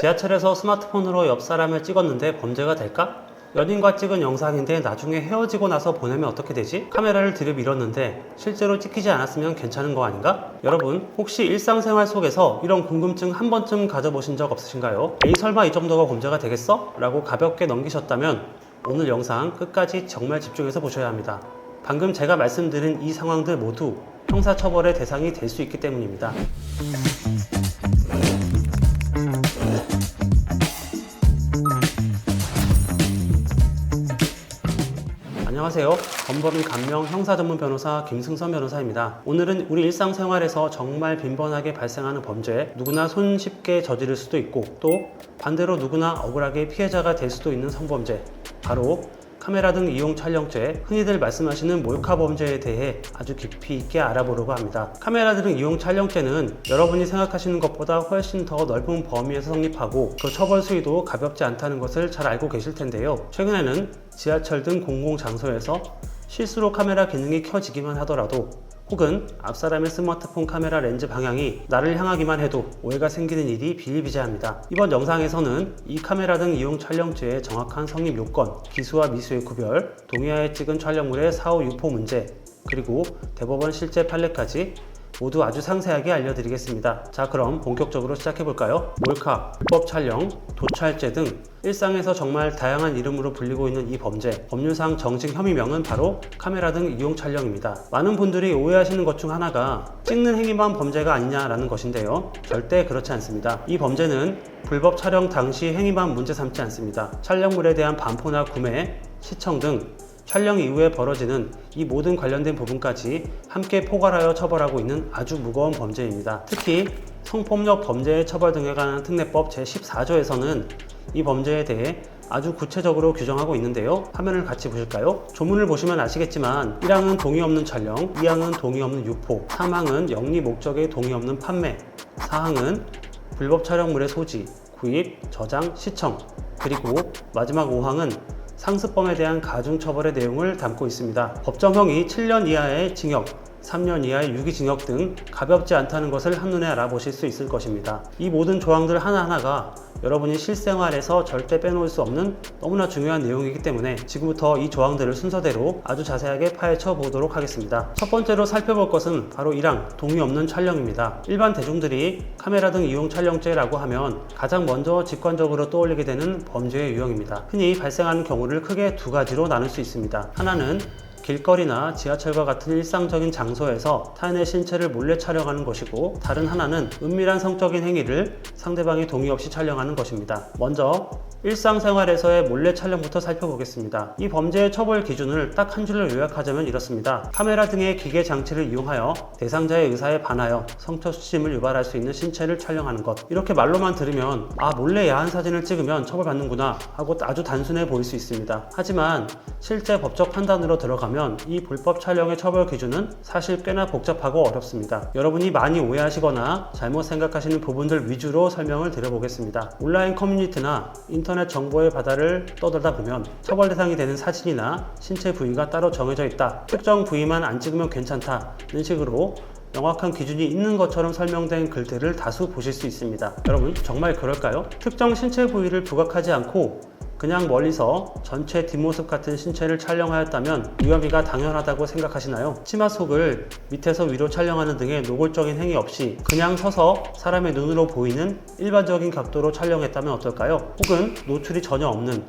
지하철에서 스마트폰으로 옆 사람을 찍었는데 범죄가 될까? 연인과 찍은 영상인데 나중에 헤어지고 나서 보내면 어떻게 되지? 카메라를 들이밀었는데 실제로 찍히지 않았으면 괜찮은 거 아닌가? 여러분 혹시 일상생활 속에서 이런 궁금증 한 번쯤 가져보신 적 없으신가요? 에이 설마 이 정도가 범죄가 되겠어? 라고 가볍게 넘기셨다면 오늘 영상 끝까지 정말 집중해서 보셔야 합니다. 방금 제가 말씀드린 이 상황들 모두 형사처벌의 대상이 될 수 있기 때문입니다. 안녕하세요. 범법인 감명 형사전문 변호사 김승선 변호사입니다. 오늘은 우리 일상생활에서 정말 빈번하게 발생하는 범죄, 누구나 손쉽게 저지를 수도 있고 또 반대로 누구나 억울하게 피해자가 될 수도 있는 성범죄, 바로 카메라 등 이용 촬영죄, 흔히들 말씀하시는 몰카 범죄에 대해 아주 깊이 있게 알아보려고 합니다. 카메라 등 이용 촬영죄는 여러분이 생각하시는 것보다 훨씬 더 넓은 범위에서 성립하고 그 처벌 수위도 가볍지 않다는 것을 잘 알고 계실 텐데요. 최근에는 지하철 등 공공장소에서 실수로 카메라 기능이 켜지기만 하더라도 혹은 앞사람의 스마트폰 카메라 렌즈 방향이 나를 향하기만 해도 오해가 생기는 일이 비일비재합니다. 이번 영상에서는 이 카메라 등 이용 촬영죄의 정확한 성립 요건, 기수와 미수의 구별, 동의하에 찍은 촬영물의 사후 유포 문제, 그리고 대법원 실제 판례까지 모두 아주 상세하게 알려드리겠습니다. 자, 그럼 본격적으로 시작해볼까요? 몰카, 불법 촬영, 도찰죄 등 일상에서 정말 다양한 이름으로 불리고 있는 이 범죄, 법률상 정식 혐의명은 바로 카메라 등 이용 촬영입니다. 많은 분들이 오해하시는 것 중 하나가 찍는 행위만 범죄가 아니냐라는 것인데요. 절대 그렇지 않습니다. 이 범죄는 불법 촬영 당시 행위만 문제 삼지 않습니다. 촬영물에 대한 반포나 구매, 시청 등 촬영 이후에 벌어지는 이 모든 관련된 부분까지 함께 포괄하여 처벌하고 있는 아주 무거운 범죄입니다. 특히 성폭력 범죄의 처벌 등에 관한 특례법 제14조에서는 이 범죄에 대해 아주 구체적으로 규정하고 있는데요. 화면을 같이 보실까요? 조문을 보시면 아시겠지만 1항은 동의 없는 촬영, 2항은 동의 없는 유포, 3항은 영리 목적의 동의 없는 판매, 4항은 불법 촬영물의 소지, 구입, 저장, 시청, 그리고 마지막 5항은 상습범에 대한 가중처벌의 내용을 담고 있습니다. 법정형이 7년 이하의 징역, 3년 이하의 유기징역 등 가볍지 않다는 것을 한눈에 알아보실 수 있을 것입니다. 이 모든 조항들 하나하나가 여러분이 실생활에서 절대 빼놓을 수 없는 너무나 중요한 내용이기 때문에 지금부터 이 조항들을 순서대로 아주 자세하게 파헤쳐 보도록 하겠습니다. 첫 번째로 살펴볼 것은 바로 1항 동의 없는 촬영입니다. 일반 대중들이 카메라 등 이용 촬영죄라고 하면 가장 먼저 직관적으로 떠올리게 되는 범죄의 유형입니다. 흔히 발생하는 경우를 크게 두 가지로 나눌 수 있습니다. 하나는 길거리나 지하철과 같은 일상적인 장소에서 타인의 신체를 몰래 촬영하는 것이고, 다른 하나는 은밀한 성적인 행위를 상대방의 동의 없이 촬영하는 것입니다. 먼저 일상생활에서의 몰래 촬영부터 살펴보겠습니다. 이 범죄의 처벌 기준을 딱 한 줄로 요약하자면 이렇습니다. 카메라 등의 기계 장치를 이용하여 대상자의 의사에 반하여 성적 수침을 유발할 수 있는 신체를 촬영하는 것. 이렇게 말로만 들으면 몰래 야한 사진을 찍으면 처벌받는구나 하고 아주 단순해 보일 수 있습니다. 하지만 실제 법적 판단으로 들어가면 이 불법 촬영의 처벌 기준은 사실 꽤나 복잡하고 어렵습니다. 여러분이 많이 오해하시거나 잘못 생각하시는 부분들 위주로 설명을 드려보겠습니다. 온라인 커뮤니티나 인터넷 정보의 바다를 떠돌다 보면 처벌 대상이 되는 사진이나 신체 부위가 따로 정해져 있다, 특정 부위만 안 찍으면 괜찮다는 식으로 명확한 기준이 있는 것처럼 설명된 글들을 다수 보실 수 있습니다. 여러분 정말 그럴까요? 특정 신체 부위를 부각하지 않고 그냥 멀리서 전체 뒷모습 같은 신체를 촬영하였다면 위험이가 당연하다고 생각하시나요? 치마 속을 밑에서 위로 촬영하는 등의 노골적인 행위 없이 그냥 서서 사람의 눈으로 보이는 일반적인 각도로 촬영했다면 어떨까요? 혹은 노출이 전혀 없는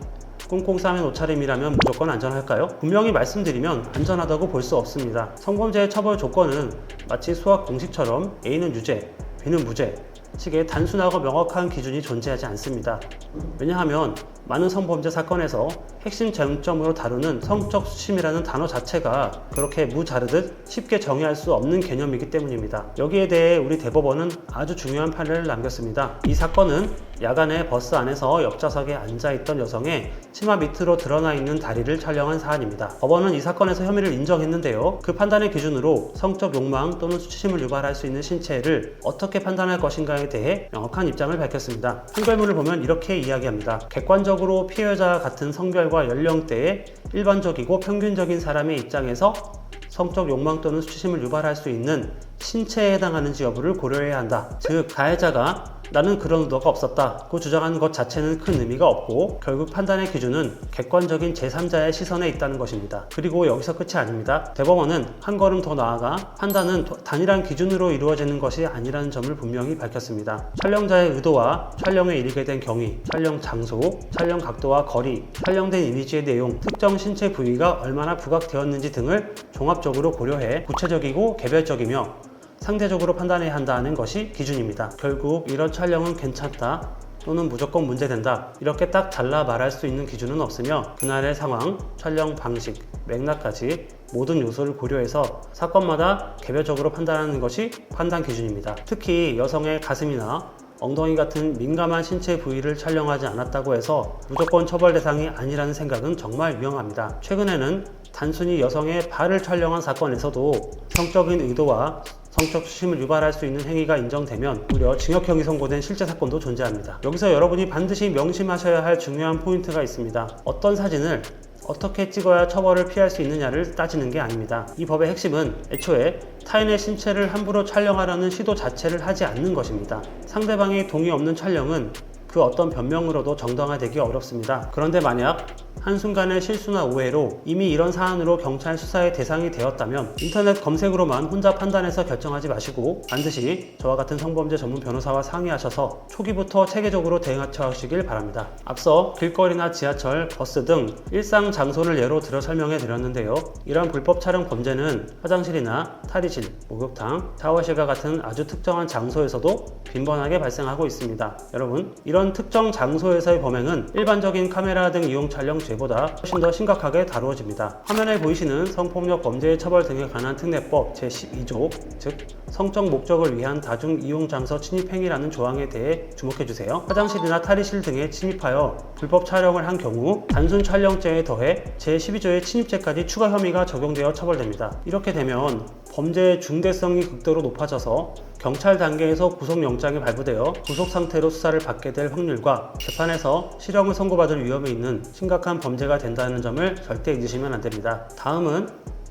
꽁꽁 싸맨 옷차림이라면 무조건 안전할까요? 분명히 말씀드리면 안전하다고 볼 수 없습니다. 성범죄의 처벌 조건은 마치 수학 공식처럼 A는 유죄, B는 무죄 식의 단순하고 명확한 기준이 존재하지 않습니다. 왜냐하면 많은 성범죄 사건에서 핵심 쟁점으로 다루는 성적 수침이라는 단어 자체가 그렇게 무자르듯 쉽게 정의할 수 없는 개념이기 때문입니다. 여기에 대해 우리 대법원은 아주 중요한 판례를 남겼습니다. 이 사건은 야간에 버스 안에서 옆좌석에 앉아있던 여성의 치마 밑으로 드러나 있는 다리를 촬영한 사안입니다. 법원은 이 사건에서 혐의를 인정했는데요. 그 판단의 기준으로 성적 욕망 또는 수침을 유발할 수 있는 신체를 어떻게 판단할 것인가에 대해 명확한 입장을 밝혔습니다. 판결문을 보면 이렇게 이야기합니다. 객관적으로 피해자와 같은 성별과 연령대의 일반적이고 평균적인 사람의 입장에서 성적 욕망 또는 수치심을 유발할 수 있는 신체에 해당하는지 여부를 고려해야 한다. 즉 가해자가 나는 그런 의도가 없었다고 주장하는 것 자체는 큰 의미가 없고 결국 판단의 기준은 객관적인 제3자의 시선에 있다는 것입니다. 그리고 여기서 끝이 아닙니다. 대법원은 한 걸음 더 나아가 판단은 단일한 기준으로 이루어지는 것이 아니라는 점을 분명히 밝혔습니다. 촬영자의 의도와 촬영에 이르게 된 경위, 촬영 장소, 촬영 각도와 거리, 촬영된 이미지의 내용, 특정 신체 부위가 얼마나 부각되었는지 등을 종합적으로 고려해 구체적이고 개별적이며 상대적으로 판단해야 한다는 것이 기준입니다. 결국 이런 촬영은 괜찮다 또는 무조건 문제된다 이렇게 딱 잘라 말할 수 있는 기준은 없으며 그날의 상황, 촬영 방식, 맥락까지 모든 요소를 고려해서 사건마다 개별적으로 판단하는 것이 판단 기준입니다. 특히 여성의 가슴이나 엉덩이 같은 민감한 신체 부위를 촬영하지 않았다고 해서 무조건 처벌 대상이 아니라는 생각은 정말 위험합니다. 최근에는 단순히 여성의 발을 촬영한 사건에서도 성적인 의도와 성적 수심을 유발할 수 있는 행위가 인정되면 무려 징역형이 선고된 실제 사건도 존재합니다. 여기서 여러분이 반드시 명심하셔야 할 중요한 포인트가 있습니다. 어떤 사진을 어떻게 찍어야 처벌을 피할 수 있느냐를 따지는 게 아닙니다. 이 법의 핵심은 애초에 타인의 신체를 함부로 촬영하려는 시도 자체를 하지 않는 것입니다. 상대방의 동의 없는 촬영은 그 어떤 변명으로도 정당화되기 어렵습니다. 그런데 만약 한순간의 실수나 오해로 이미 이런 사안으로 경찰 수사의 대상이 되었다면 인터넷 검색으로만 혼자 판단해서 결정하지 마시고 반드시 저와 같은 성범죄 전문 변호사와 상의하셔서 초기부터 체계적으로 대응하시길 바랍니다. 앞서 길거리나 지하철, 버스 등 일상 장소를 예로 들어 설명해 드렸는데요. 이러한 불법 촬영 범죄는 화장실이나 탈의실, 목욕탕, 샤워실과 같은 아주 특정한 장소에서도 빈번하게 발생하고 있습니다. 여러분, 이런 특정 장소에서의 범행은 일반적인 카메라 등 이용 촬영 죄보다 훨씬 더 심각하게 다루어집니다. 화면에 보이시는 성폭력 범죄의 처벌 등에 관한 특례법 제12조, 즉 성적 목적을 위한 다중 이용 장소 침입 행위라는 조항에 대해 주목해 주세요. 화장실이나 탈의실 등에 침입하여 불법 촬영을 한 경우 단순 촬영죄에 더해 제12조의 침입죄까지 추가 혐의가 적용되어 처벌됩니다. 이렇게 되면 범죄의 중대성이 극도로 높아져서 경찰 단계에서 구속영장이 발부되어 구속 상태로 수사를 받게 될 확률과 재판에서 실형을 선고받을 위험이 있는 심각한 범죄가 된다는 점을 절대 잊으시면 안 됩니다. 다음은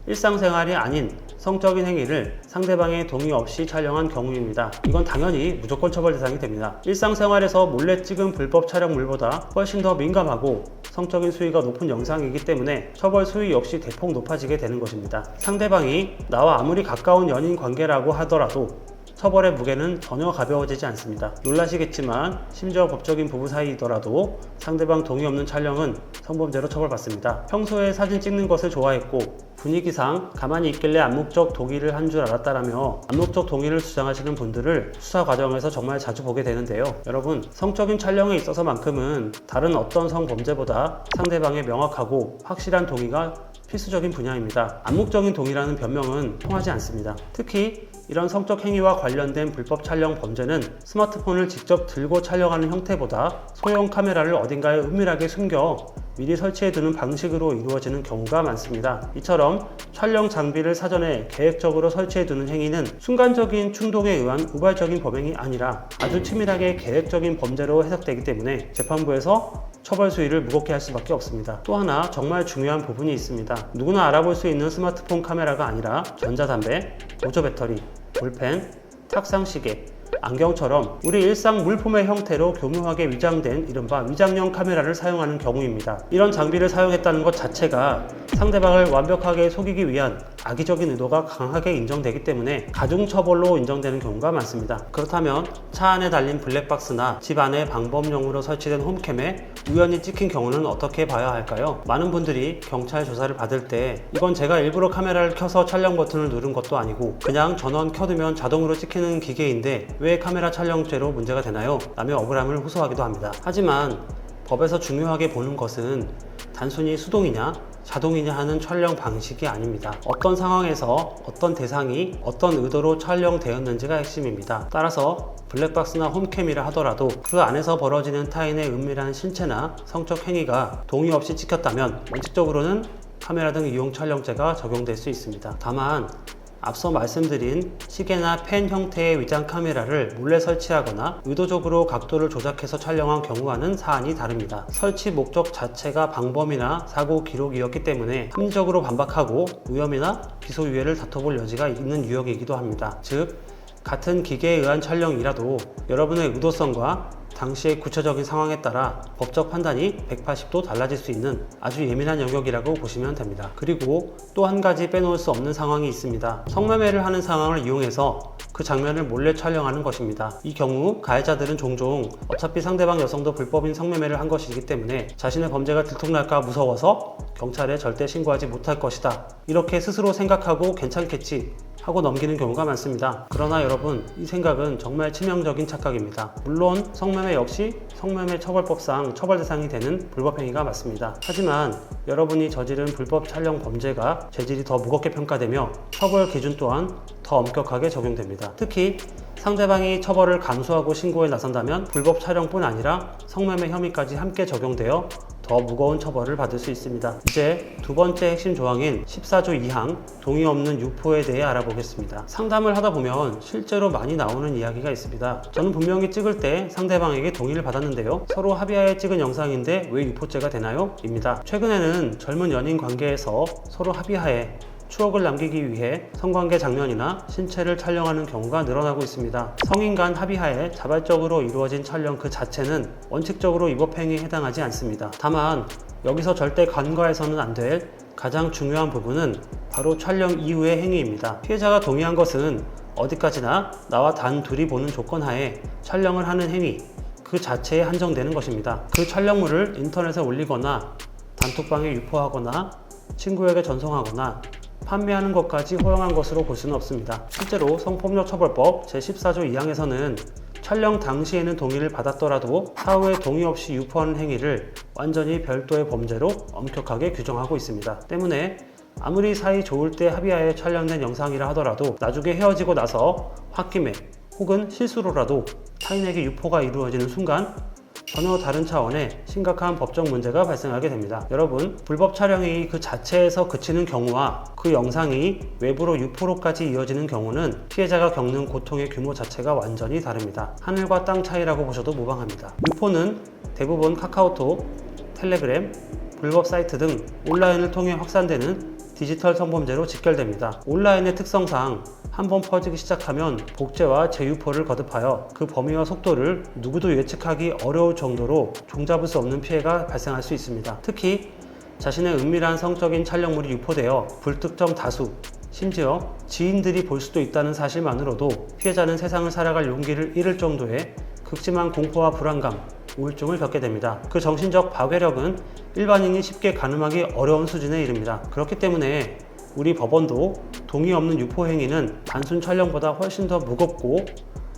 일상생활이 아닌 성적인 행위를 상대방의 동의 없이 촬영한 경우입니다. 이건 당연히 무조건 처벌 대상이 됩니다. 일상생활에서 몰래 찍은 불법 촬영물보다 훨씬 더 민감하고 성적인 수위가 높은 영상이기 때문에 처벌 수위 역시 대폭 높아지게 되는 것입니다. 상대방이 나와 아무리 가까운 연인 관계라고 하더라도 처벌의 무게는 전혀 가벼워지지 않습니다. 놀라시겠지만 심지어 법적인 부부 사이이더라도 상대방 동의 없는 촬영은 성범죄로 처벌받습니다. 평소에 사진 찍는 것을 좋아했고 분위기상 가만히 있길래 암묵적 동의를 한 줄 알았다라며 암묵적 동의를 주장하시는 분들을 수사 과정에서 정말 자주 보게 되는데요. 여러분, 성적인 촬영에 있어서만큼은 다른 어떤 성범죄보다 상대방의 명확하고 확실한 동의가 필수적인 분야입니다. 암묵적인 동의라는 변명은 통하지 않습니다. 특히 이런 성적 행위와 관련된 불법 촬영 범죄는 스마트폰을 직접 들고 촬영하는 형태보다 소형 카메라를 어딘가에 은밀하게 숨겨 미리 설치해두는 방식으로 이루어지는 경우가 많습니다. 이처럼 촬영 장비를 사전에 계획적으로 설치해두는 행위는 순간적인 충동에 의한 우발적인 범행이 아니라 아주 치밀하게 계획적인 범죄로 해석되기 때문에 재판부에서 처벌 수위를 무겁게 할 수밖에 없습니다. 또 하나 정말 중요한 부분이 있습니다. 누구나 알아볼 수 있는 스마트폰 카메라가 아니라 전자담배, 보조 배터리, 볼펜, 탁상시계, 안경처럼 우리 일상 물품의 형태로 교묘하게 위장된 이른바 위장형 카메라를 사용하는 경우입니다. 이런 장비를 사용했다는 것 자체가 상대방을 완벽하게 속이기 위한 악의적인 의도가 강하게 인정되기 때문에 가중처벌로 인정되는 경우가 많습니다. 그렇다면 차 안에 달린 블랙박스나 집 안에 방범용으로 설치된 홈캠에 우연히 찍힌 경우는 어떻게 봐야 할까요? 많은 분들이 경찰 조사를 받을 때 이건 제가 일부러 카메라를 켜서 촬영 버튼을 누른 것도 아니고 그냥 전원 켜두면 자동으로 찍히는 기계인데 왜 카메라 촬영죄로 문제가 되나요? 라며 억울함을 호소하기도 합니다. 하지만 법에서 중요하게 보는 것은 단순히 수동이냐 자동이냐 하는 촬영 방식이 아닙니다. 어떤 상황에서 어떤 대상이 어떤 의도로 촬영되었는지가 핵심입니다. 따라서 블랙박스나 홈캠이라 하더라도 그 안에서 벌어지는 타인의 은밀한 신체나 성적 행위가 동의 없이 찍혔다면 원칙적으로는 카메라 등 이용 촬영죄가 적용될 수 있습니다. 다만 앞서 말씀드린 시계나 펜 형태의 위장 카메라를 몰래 설치하거나 의도적으로 각도를 조작해서 촬영한 경우와는 사안이 다릅니다. 설치 목적 자체가 방범이나 사고 기록이었기 때문에 합리적으로 반박하고 무혐의나 기소유예를 다퉈볼 여지가 있는 유형이기도 합니다. 즉 같은 기계에 의한 촬영이라도 여러분의 의도성과 당시의 구체적인 상황에 따라 법적 판단이 180도 달라질 수 있는 아주 예민한 영역이라고 보시면 됩니다. 그리고 또 한 가지 빼놓을 수 없는 상황이 있습니다. 성매매를 하는 상황을 이용해서 그 장면을 몰래 촬영하는 것입니다. 이 경우 가해자들은 종종 어차피 상대방 여성도 불법인 성매매를 한 것이기 때문에 자신의 범죄가 들통날까 무서워서 경찰에 절대 신고하지 못할 것이다, 이렇게 스스로 생각하고 괜찮겠지 하고 넘기는 경우가 많습니다. 그러나 여러분, 이 생각은 정말 치명적인 착각입니다. 물론 성매매 역시 성매매 처벌법상 처벌 대상이 되는 불법행위가 맞습니다. 하지만 여러분이 저지른 불법 촬영 범죄가 죄질이 더 무겁게 평가되며 처벌 기준 또한 더 엄격하게 적용됩니다. 특히 상대방이 처벌을 감수하고 신고에 나선다면 불법 촬영뿐 아니라 성매매 혐의까지 함께 적용되어 더 무거운 처벌을 받을 수 있습니다. 이제 두 번째 핵심 조항인 14조 2항 동의 없는 유포에 대해 알아보겠습니다. 상담을 하다 보면 실제로 많이 나오는 이야기가 있습니다. 저는 분명히 찍을 때 상대방에게 동의를 받았는데요, 서로 합의하에 찍은 영상인데 왜 유포죄가 되나요? 입니다. 최근에는 젊은 연인 관계에서 서로 합의하에 추억을 남기기 위해 성관계 장면이나 신체를 촬영하는 경우가 늘어나고 있습니다. 성인 간 합의하에 자발적으로 이루어진 촬영 그 자체는 원칙적으로 위법행위에 해당하지 않습니다. 다만 여기서 절대 간과해서는 안 될 가장 중요한 부분은 바로 촬영 이후의 행위입니다. 피해자가 동의한 것은 어디까지나 나와 단 둘이 보는 조건 하에 촬영을 하는 행위 그 자체에 한정되는 것입니다. 그 촬영물을 인터넷에 올리거나 단톡방에 유포하거나 친구에게 전송하거나 판매하는 것까지 허용한 것으로 볼 수는 없습니다. 실제로 성폭력처벌법 제14조 2항에서는 촬영 당시에는 동의를 받았더라도 사후에 동의 없이 유포하는 행위를 완전히 별도의 범죄로 엄격하게 규정하고 있습니다. 때문에 아무리 사이 좋을 때 합의하에 촬영된 영상이라 하더라도 나중에 헤어지고 나서 홧김에 혹은 실수로라도 타인에게 유포가 이루어지는 순간 전혀 다른 차원의 심각한 법적 문제가 발생하게 됩니다. 여러분, 불법 촬영이 그 자체에서 그치는 경우와 그 영상이 외부로 유포로까지 이어지는 경우는 피해자가 겪는 고통의 규모 자체가 완전히 다릅니다. 하늘과 땅 차이라고 보셔도 무방합니다. 유포는 대부분 카카오톡, 텔레그램, 불법 사이트 등 온라인을 통해 확산되는 디지털 성범죄로 직결됩니다. 온라인의 특성상 한번 퍼지기 시작하면 복제와 재유포를 거듭하여 그 범위와 속도를 누구도 예측하기 어려울 정도로 종잡을 수 없는 피해가 발생할 수 있습니다. 특히 자신의 은밀한 성적인 촬영물이 유포되어 불특정 다수, 심지어 지인들이 볼 수도 있다는 사실만으로도 피해자는 세상을 살아갈 용기를 잃을 정도의 극심한 공포와 불안감, 우울증을 겪게 됩니다. 그 정신적 파괴력은 일반인이 쉽게 가늠하기 어려운 수준에 이릅니다. 그렇기 때문에 우리 법원도 동의 없는 유포 행위는 단순 촬영보다 훨씬 더 무겁고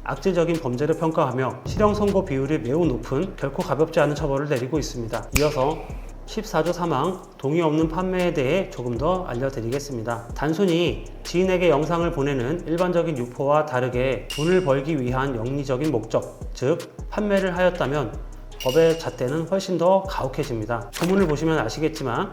악질적인 범죄를 평가하며 실형 선고 비율이 매우 높은 결코 가볍지 않은 처벌을 내리고 있습니다. 이어서 14조 3항 동의 없는 판매에 대해 조금 더 알려드리겠습니다. 단순히 지인에게 영상을 보내는 일반적인 유포와 다르게 돈을 벌기 위한 영리적인 목적, 즉 판매를 하였다면 법의 잣대는 훨씬 더 가혹해집니다. 조문을 보시면 아시겠지만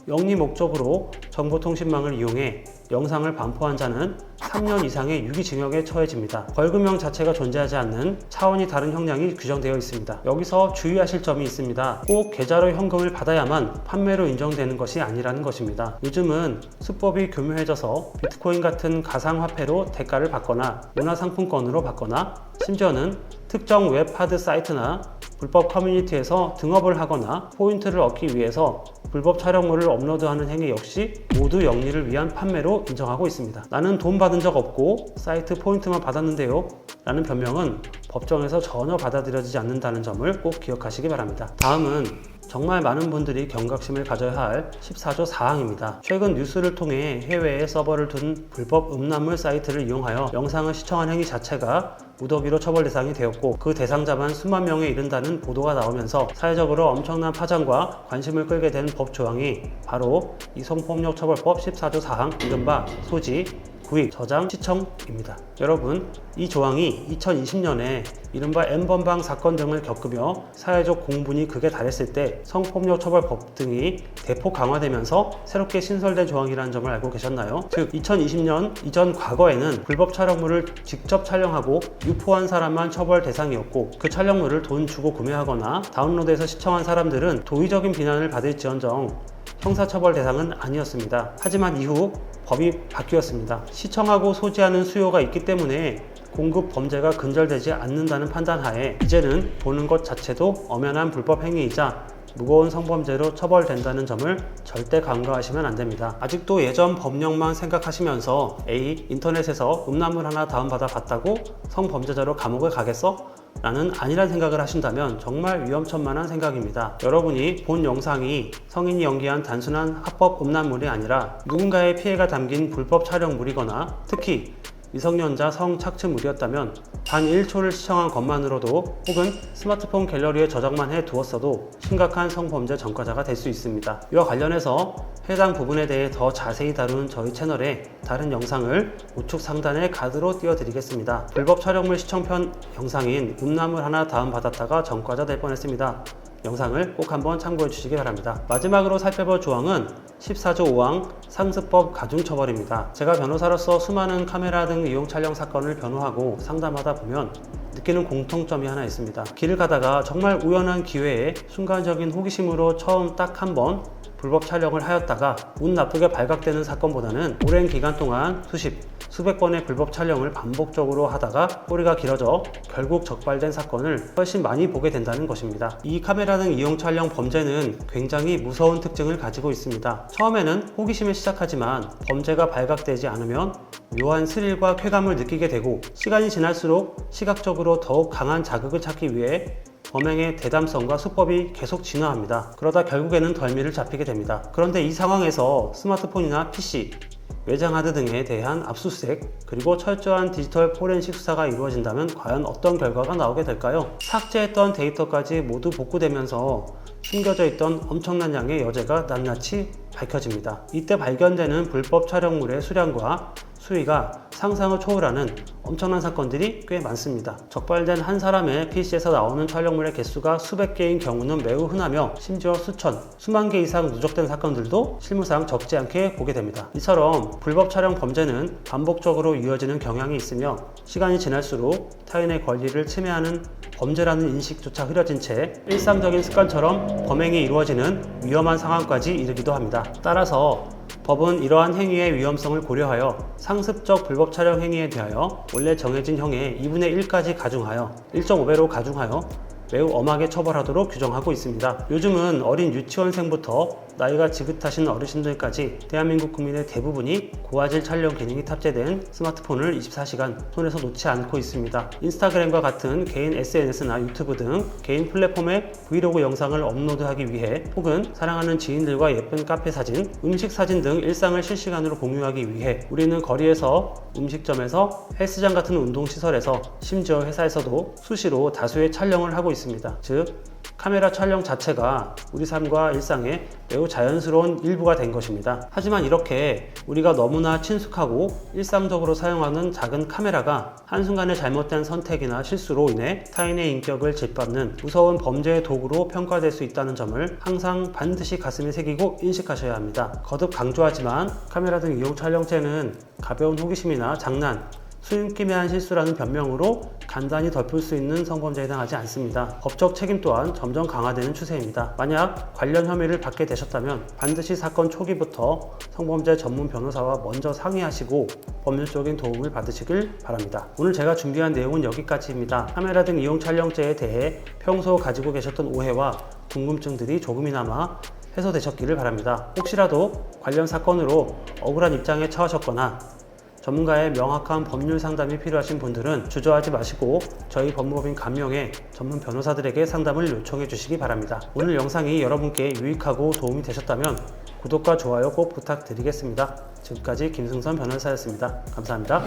영리 목적으로 정보통신망을 이용해 영상을 반포한 자는 3년 이상의 유기징역에 처해집니다. 벌금형 자체가 존재하지 않는 차원이 다른 형량이 규정되어 있습니다. 여기서 주의하실 점이 있습니다. 꼭 계좌로 현금을 받아야만 판매로 인정되는 것이 아니라는 것입니다. 요즘은 수법이 교묘해져서 비트코인 같은 가상화폐로 대가를 받거나 문화상품권으로 받거나 심지어는 특정 웹 하드 사이트나 불법 커뮤니티에서 등업을 하거나 포인트를 얻기 위해서 불법 촬영물을 업로드하는 행위 역시 모두 영리를 위한 판매로 인정하고 있습니다. 나는 돈 받은 적 없고 사이트 포인트만 받았는데요 라는 변명은 법정에서 전혀 받아들여지지 않는다는 점을 꼭 기억하시기 바랍니다. 다음은 정말 많은 분들이 경각심을 가져야 할 14조 4항입니다. 최근 뉴스를 통해 해외에 서버를 둔 불법 음란물 사이트를 이용하여 영상을 시청한 행위 자체가 무더기로 처벌 대상이 되었고 그 대상자만 수만 명에 이른다는 보도가 나오면서 사회적으로 엄청난 파장과 관심을 끌게 된 법 조항이 바로 이 성폭력처벌법 14조 4항 이른바 소지, 구입, 저장, 시청입니다. 여러분, 이 조항이 2020년에 이른바 N번방 사건 등을 겪으며 사회적 공분이 극에 달했을 때 성폭력처벌법 등이 대폭 강화되면서 새롭게 신설된 조항이라는 점을 알고 계셨나요? 즉 2020년 이전 과거에는 불법 촬영물을 직접 촬영하고 유포한 사람만 처벌 대상이었고 그 촬영물을 돈 주고 구매하거나 다운로드해서 시청한 사람들은 도의적인 비난을 받을지언정 형사처벌 대상은 아니었습니다. 하지만 이후 법이 바뀌었습니다. 시청하고 소지하는 수요가 있기 때문에 공급 범죄가 근절되지 않는다는 판단하에 이제는 보는 것 자체도 엄연한 불법 행위이자 무거운 성범죄로 처벌된다는 점을 절대 간과하시면 안 됩니다. 아직도 예전 법령만 생각하시면서 에이, 인터넷에서 음란물 하나 다운받아 봤다고 성범죄자로 감옥에 가겠어? 라는 아니란 생각을 하신다면 정말 위험천만한 생각입니다. 여러분이 본 영상이 성인이 연기한 단순한 합법 음란물이 아니라 누군가의 피해가 담긴 불법 촬영물이거나 특히 미성년자 성착취물이었다면 단 1초를 시청한 것만으로도 혹은 스마트폰 갤러리에 저장만 해 두었어도 심각한 성범죄 전과자가 될 수 있습니다. 이와 관련해서 해당 부분에 대해 더 자세히 다룬 저희 채널의 다른 영상을 우측 상단에 가드로 띄워드리겠습니다. 불법 촬영물 시청편 영상인 음란물 하나 다운받았다가 전과자 될 뻔했습니다. 영상을 꼭 한번 참고해 주시기 바랍니다. 마지막으로 살펴볼 조항은 14조 5항 상습법 가중처벌입니다. 제가 변호사로서 수많은 카메라 등 이용 촬영 사건을 변호하고 상담하다 보면 느끼는 공통점이 하나 있습니다. 길을 가다가 정말 우연한 기회에 순간적인 호기심으로 처음 딱 한 번 불법 촬영을 하였다가 운 나쁘게 발각되는 사건보다는 오랜 기간 동안 수백 건의 불법 촬영을 반복적으로 하다가 꼬리가 길어져 결국 적발된 사건을 훨씬 많이 보게 된다는 것입니다. 이 카메라 등 이용 촬영 범죄는 굉장히 무서운 특징을 가지고 있습니다. 처음에는 호기심에 시작하지만 범죄가 발각되지 않으면 묘한 스릴과 쾌감을 느끼게 되고 시간이 지날수록 시각적으로 더욱 강한 자극을 찾기 위해 범행의 대담성과 수법이 계속 진화합니다. 그러다 결국에는 덜미를 잡히게 됩니다. 그런데 이 상황에서 스마트폰이나 PC, 외장하드 등에 대한 압수수색 그리고 철저한 디지털 포렌식 수사가 이루어진다면 과연 어떤 결과가 나오게 될까요? 삭제했던 데이터까지 모두 복구되면서 숨겨져 있던 엄청난 양의 여죄가 낱낱이 밝혀집니다. 이때 발견되는 불법 촬영물의 수량과 수위가 상상을 초월하는 엄청난 사건들이 꽤 많습니다. 적발된 한 사람의 PC에서 나오는 촬영물의 개수가 수백 개인 경우는 매우 흔하며 심지어 수천, 수만 개 이상 누적된 사건들도 실무상 적지 않게 보게 됩니다. 이처럼 불법 촬영 범죄는 반복적으로 이어지는 경향이 있으며 시간이 지날수록 타인의 권리를 침해하는 범죄라는 인식조차 흐려진 채 일상적인 습관처럼 범행이 이루어지는 위험한 상황까지 이르기도 합니다. 따라서 법은 이러한 행위의 위험성을 고려하여 상습적 불법 촬영 행위에 대하여 원래 정해진 형의 2분의 1까지 가중하여 1.5배로 가중하여 매우 엄하게 처벌하도록 규정하고 있습니다. 요즘은 어린 유치원생부터 나이가 지긋하신 어르신들까지 대한민국 국민의 대부분이 고화질 촬영 기능이 탑재된 스마트폰을 24시간 손에서 놓지 않고 있습니다. 인스타그램과 같은 개인 SNS나 유튜브 등 개인 플랫폼에 브이로그 영상을 업로드하기 위해 혹은 사랑하는 지인들과 예쁜 카페 사진, 음식 사진 등 일상을 실시간으로 공유하기 위해 우리는 거리에서, 음식점에서, 헬스장 같은 운동시설에서, 심지어 회사에서도 수시로 다수의 촬영을 하고 있습니다. 즉, 카메라 촬영 자체가 우리 삶과 일상의 매우 자연스러운 일부가 된 것입니다. 하지만 이렇게 우리가 너무나 친숙하고 일상적으로 사용하는 작은 카메라가 한순간의 잘못된 선택이나 실수로 인해 타인의 인격을 짓밟는 무서운 범죄의 도구로 평가될 수 있다는 점을 항상 반드시 가슴에 새기고 인식하셔야 합니다. 거듭 강조하지만 카메라 등 이용 촬영죄는 가벼운 호기심이나 장난, 수임기매한 실수라는 변명으로 간단히 덮을 수 있는 성범죄에 해당하지 않습니다. 법적 책임 또한 점점 강화되는 추세입니다. 만약 관련 혐의를 받게 되셨다면 반드시 사건 초기부터 성범죄 전문 변호사와 먼저 상의하시고 법률적인 도움을 받으시길 바랍니다. 오늘 제가 준비한 내용은 여기까지입니다. 카메라 등 이용 촬영죄에 대해 평소 가지고 계셨던 오해와 궁금증들이 조금이나마 해소되셨기를 바랍니다. 혹시라도 관련 사건으로 억울한 입장에 처하셨거나 전문가의 명확한 법률 상담이 필요하신 분들은 주저하지 마시고 저희 법무법인 감명의 전문 변호사들에게 상담을 요청해 주시기 바랍니다. 오늘 영상이 여러분께 유익하고 도움이 되셨다면 구독과 좋아요 꼭 부탁드리겠습니다. 지금까지 김승선 변호사였습니다. 감사합니다.